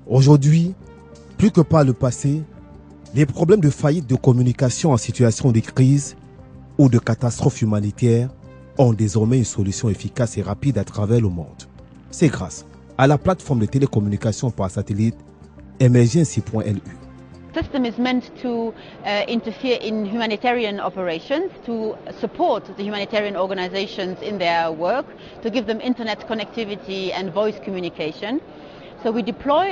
Aujourd'hui, plus que par le passé, les problèmes de faillite de communication en situation de crise ou de catastrophe humanitaire ont désormais une solution efficace et rapide à travers le monde. C'est grâce à la plateforme de télécommunication par satellite Emergency.lu. The system is meant to interfere in humanitarian operations, to support the humanitarian organizations in their work, to give them internet connectivity and voice communication. So we deploy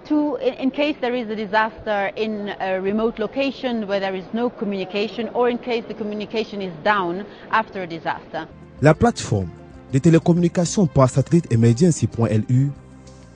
in case there is a disaster in a remote location where there is no communication, or in case the communication is down after a disaster. La plateforme de télécommunication par satellite Emergency.lu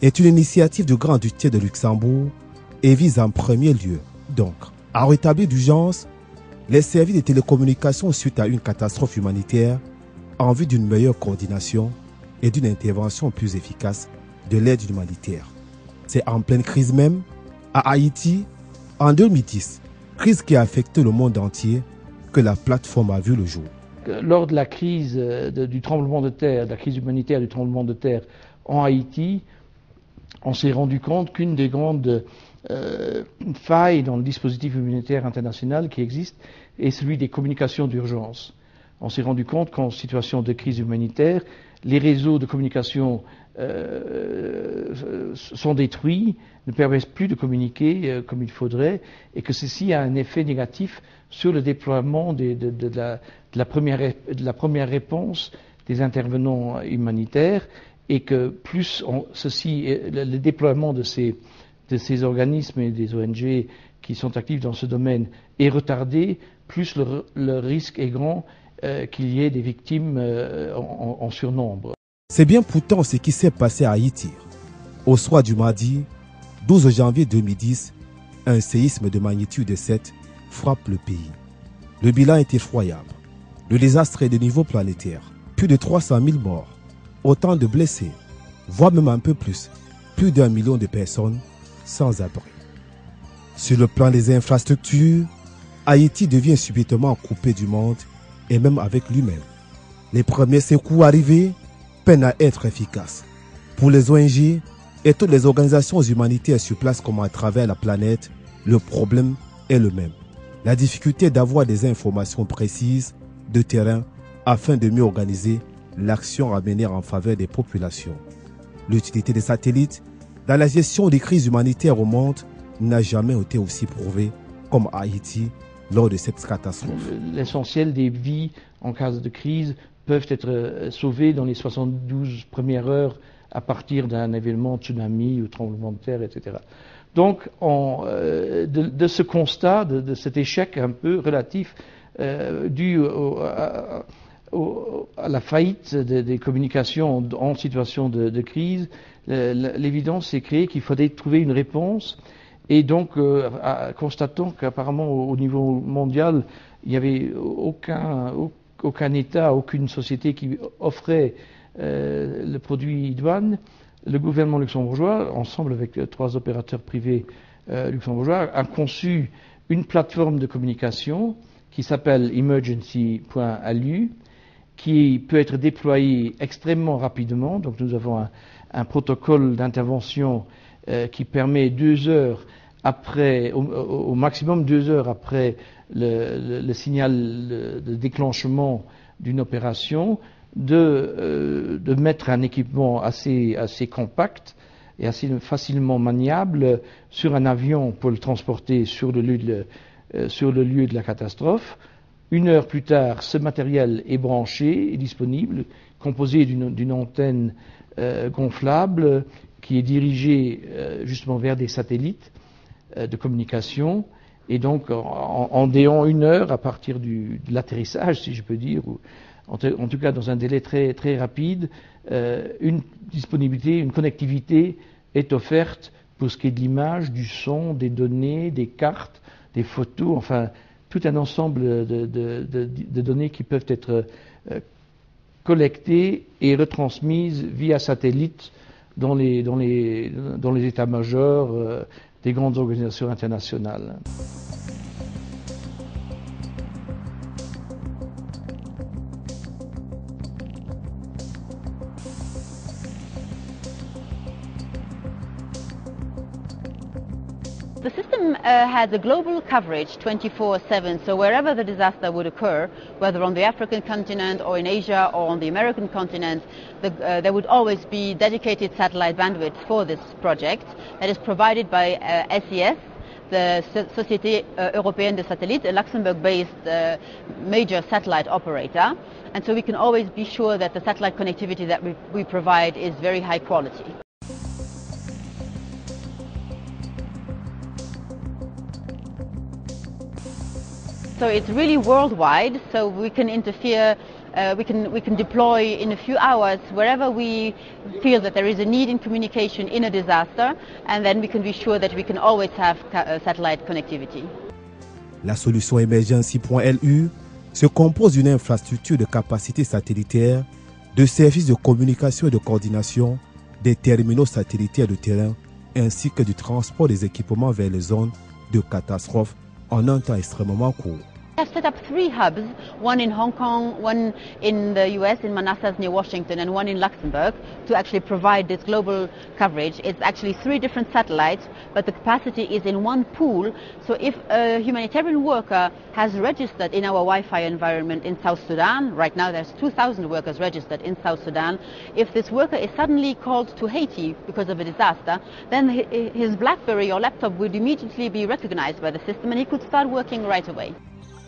est une initiative du Grand-Duché de Luxembourg et vise en premier lieu, donc, à rétablir d'urgence les services de télécommunication suite à une catastrophe humanitaire en vue d'une meilleure coordination et d'une intervention plus efficace de l'aide humanitaire. C'est en pleine crise même, à Haïti, en 2010, crise qui a affecté le monde entier, que la plateforme a vu le jour. Lors de la crise du tremblement de terre, de la crise humanitaire du tremblement de terre en Haïti, on s'est rendu compte qu'une des grandes failles dans le dispositif humanitaire international qui existe est celui des communications d'urgence. On s'est rendu compte qu'en situation de crise humanitaire, les réseaux de communication sont détruits, ne permettent plus de communiquer comme il faudrait, et que ceci a un effet négatif sur le déploiement de la première réponse des intervenants humanitaires, et que plus le déploiement de ces organismes et des ONG qui sont actifs dans ce domaine est retardé, plus le risque est grand qu'il y ait des victimes en surnombre. C'est bien pourtant ce qui s'est passé à Haïti. Au soir du mardi 12 janvier 2010, un séisme de magnitude 7 frappe le pays. Le bilan est effroyable. Le désastre est de niveau planétaire. Plus de 300 000 morts, autant de blessés, voire même un peu plus d'1 million de personnes sans abri. Sur le plan des infrastructures, Haïti devient subitement coupé du monde et même avec lui-même. Les premiers secours arrivés peinent à être efficaces. Pour les ONG et toutes les organisations humanitaires sur place comme à travers la planète, le problème est le même. La difficulté d'avoir des informations précises de terrain afin de mieux organiser l'action à mener en faveur des populations. L'utilité des satellites dans la gestion des crises humanitaires au monde n'a jamais été aussi prouvée comme à Haïti lors de cette catastrophe. L'essentiel des vies en cas de crise peuvent être sauvées dans les 72 premières heures à partir d'un événement tsunami ou tremblement de terre, etc. Donc, de ce constat, de cet échec un peu relatif dû à la faillite des communications en situation de crise, l'évidence s'est créée qu'il fallait trouver une réponse. Et donc, constatons qu'apparemment au niveau mondial, il n'y avait aucun État, aucune société qui offrait le produit idoine. Le gouvernement luxembourgeois, ensemble avec 3 opérateurs privés luxembourgeois, a conçu une plateforme de communication qui s'appelle emergency.lu, qui peut être déployée extrêmement rapidement. Donc nous avons un protocole d'intervention qui permet 2 heures après, au maximum 2 heures après le signal de déclenchement d'une opération, de mettre un équipement assez compact et assez facilement maniable sur un avion pour le transporter sur le lieu de la catastrophe. 1 heure plus tard, ce matériel est branché et disponible, composé d'une antenne gonflable qui est dirigée justement vers des satellites de communication. Et donc, en 1 heure, à partir de l'atterrissage, si je peux dire, ou en tout cas dans un délai très, très rapide, une disponibilité, une connectivité est offerte pour ce qui est de l'image, du son, des données, des cartes, des photos, enfin, tout un ensemble de données qui peuvent être collectées et retransmises via satellite dans les états-majors des grandes organisations internationales. The system has a global coverage 24/7, so wherever the disaster would occur, whether on the African continent or in Asia or on the American continent, there would always be dedicated satellite bandwidth for this project that is provided by SES, the Société Européenne de Satellites, a Luxembourg-based major satellite operator, and so we can always be sure that the satellite connectivity that we provide is very high quality. So it's really worldwide, so we can interfere, we can deploy in a few hours wherever we feel that there is a need in communication in a disaster, and then we can be sure that we can always have satellite connectivity. La solution Emergency.lu se compose d'une infrastructure de capacité satellitaire, de services de communication et de coordination, des terminaux satellitaires de terrain, ainsi que du transport des équipements vers les zones de catastrophe en un temps extrêmement court. We have set up 3 hubs, one in Hong Kong, one in the US, in Manassas near Washington, and one in Luxembourg, to actually provide this global coverage. It's actually 3 different satellites, but the capacity is in one pool. So if a humanitarian worker has registered in our Wi-Fi environment in South Sudan, right now there's 2,000 workers registered in South Sudan, if this worker is suddenly called to Haiti because of a disaster, then his BlackBerry or laptop would immediately be recognized by the system and he could start working right away.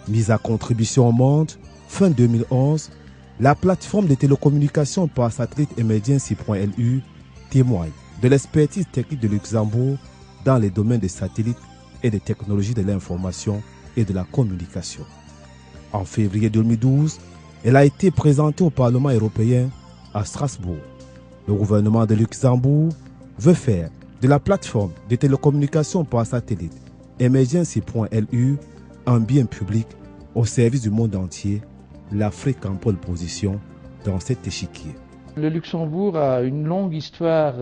Mise à contribution au monde, fin 2011, la plateforme de télécommunications par satellite Emergency.lu témoigne de l'expertise technique de Luxembourg dans les domaines des satellites et des technologies de l'information et de la communication. En février 2012, elle a été présentée au Parlement européen à Strasbourg. Le gouvernement de Luxembourg veut faire de la plateforme de télécommunications par satellite Emergency.lu un bien public au service du monde entier, l'Afrique en pole position dans cet échiquier. Le Luxembourg a une longue histoire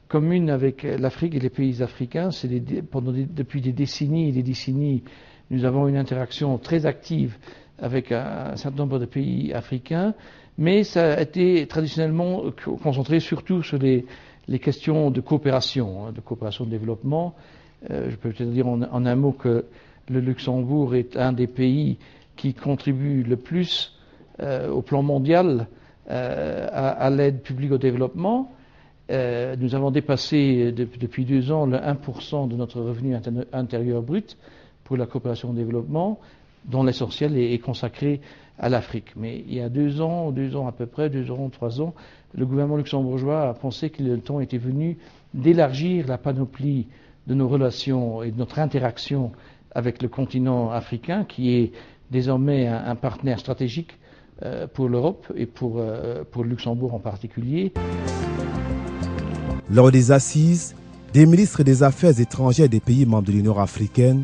commune avec l'Afrique et les pays africains. Depuis des décennies et des décennies, nous avons une interaction très active avec un certain nombre de pays africains, mais ça a été traditionnellement concentré surtout sur les questions de coopération de développement. Je peux peut-être dire en un mot que le Luxembourg est un des pays qui contribue le plus au plan mondial à l'aide publique au développement. Nous avons dépassé depuis 2 ans le 1% de notre revenu intérieur brut pour la coopération au développement, dont l'essentiel est consacré à l'Afrique. Mais il y a 2 ans à peu près, 2 ans, 3 ans, le gouvernement luxembourgeois a pensé que le temps était venu d'élargir la panoplie de nos relations et de notre interaction avec le continent africain, qui est désormais un partenaire stratégique pour l'Europe et pour le Luxembourg en particulier. Lors des assises, des ministres des Affaires étrangères des pays membres de l'Union africaine,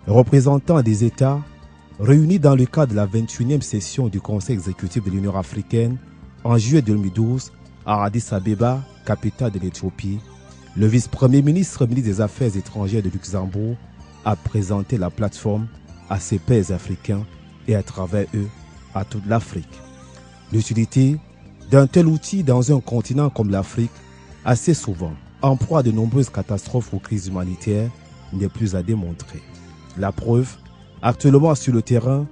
représentants des États, réunis dans le cadre de la 21e session du Conseil exécutif de l'Union africaine en juillet 2012 à Addis Abeba, capitale de l'Éthiopie, le vice-premier ministre des Affaires étrangères de Luxembourg a présenté la plateforme à ses pairs africains et à travers eux à toute l'Afrique. L'utilité d'un tel outil dans un continent comme l'Afrique, assez souvent en proie à de nombreuses catastrophes ou crises humanitaires, n'est plus à démontrer. La preuve, actuellement sur le terrain,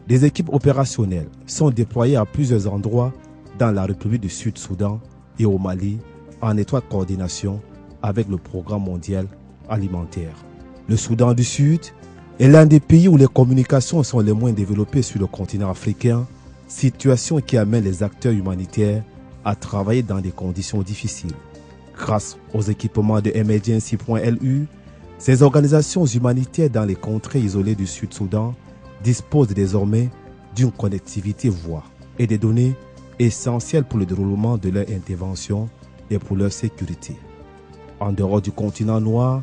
des équipes opérationnelles sont déployées à plusieurs endroits dans la République du Sud-Soudan et au Mali en étroite coordination avec le Programme mondial alimentaire. Le Soudan du Sud est l'un des pays où les communications sont les moins développées sur le continent africain, situation qui amène les acteurs humanitaires à travailler dans des conditions difficiles. Grâce aux équipements de Emergency.lu, ces organisations humanitaires dans les contrées isolées du Sud-Soudan disposent désormais d'une connectivité voix et des données essentielles pour le déroulement de leur intervention et pour leur sécurité. En dehors du continent noir,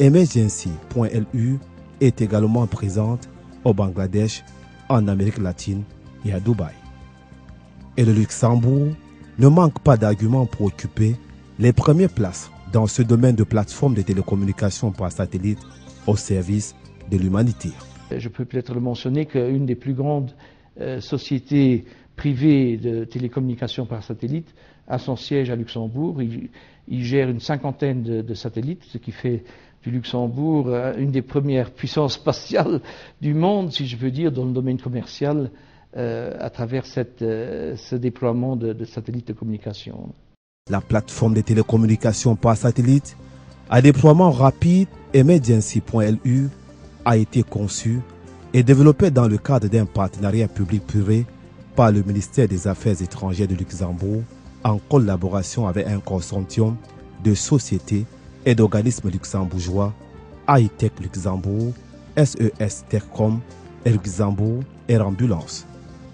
Emergency.lu est également présente au Bangladesh, en Amérique latine et à Dubaï. Et le Luxembourg ne manque pas d'arguments pour occuper les premières places dans ce domaine de plateforme de télécommunications par satellite au service de l'humanité. Je peux peut-être le mentionner qu'une des plus grandes sociétés privées de télécommunications par satellite a son siège à Luxembourg. Il gère une cinquantaine de satellites, ce qui fait du Luxembourg une des premières puissances spatiales du monde, si je veux dire, dans le domaine commercial, à travers ce déploiement de satellites de communication. La plateforme de télécommunications par satellite à déploiement rapide Emergency.lu a été conçue et développée dans le cadre d'un partenariat public-privé par le ministère des Affaires étrangères de Luxembourg en collaboration avec un consortium de sociétés et d'organismes luxembourgeois, Hightech Luxembourg, SES Techcom, Air Luxembourg et Ambulance.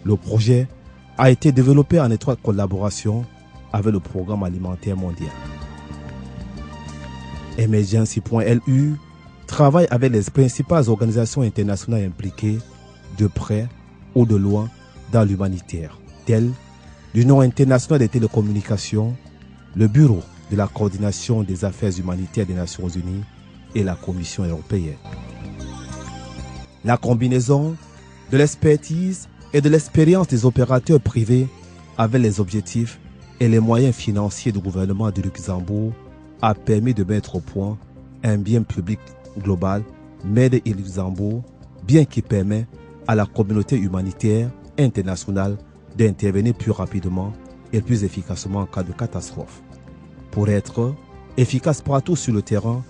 Le projet a été développé en étroite collaboration avec le Programme alimentaire mondial. Emergency.lu travaille avec les principales organisations internationales impliquées de près ou de loin dans l'humanitaire, telles l'Union internationale des télécommunications, le Bureau de la coordination des affaires humanitaires des Nations unies et la Commission européenne. La combinaison de l'expertise et de l'expérience des opérateurs privés avec les objectifs et les moyens financiers du gouvernement de Luxembourg a permis de mettre au point un bien public global, Made in Luxembourg, bien qui permet à la communauté humanitaire internationale d'intervenir plus rapidement et plus efficacement en cas de catastrophe. Pour être efficace partout sur le terrain,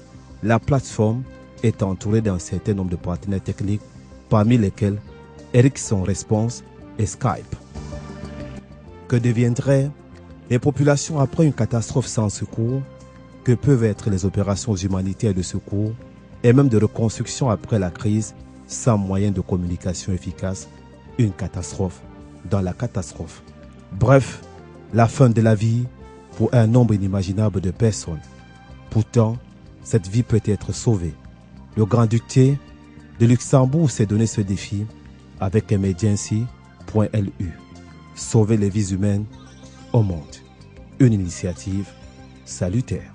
la plateforme est entourée d'un certain nombre de partenaires techniques, parmi lesquels Ericsson Response et Skype. Que deviendraient les populations après une catastrophe sans secours? Que peuvent être les opérations humanitaires de secours et même de reconstruction après la crise sans moyen de communication efficace? Une catastrophe dans la catastrophe. Bref, la fin de la vie pour un nombre inimaginable de personnes. Pourtant, cette vie peut être sauvée. Le Grand-Duché de Luxembourg s'est donné ce défi avec Emergency.lu. Sauver les vies humaines au monde. Une initiative salutaire.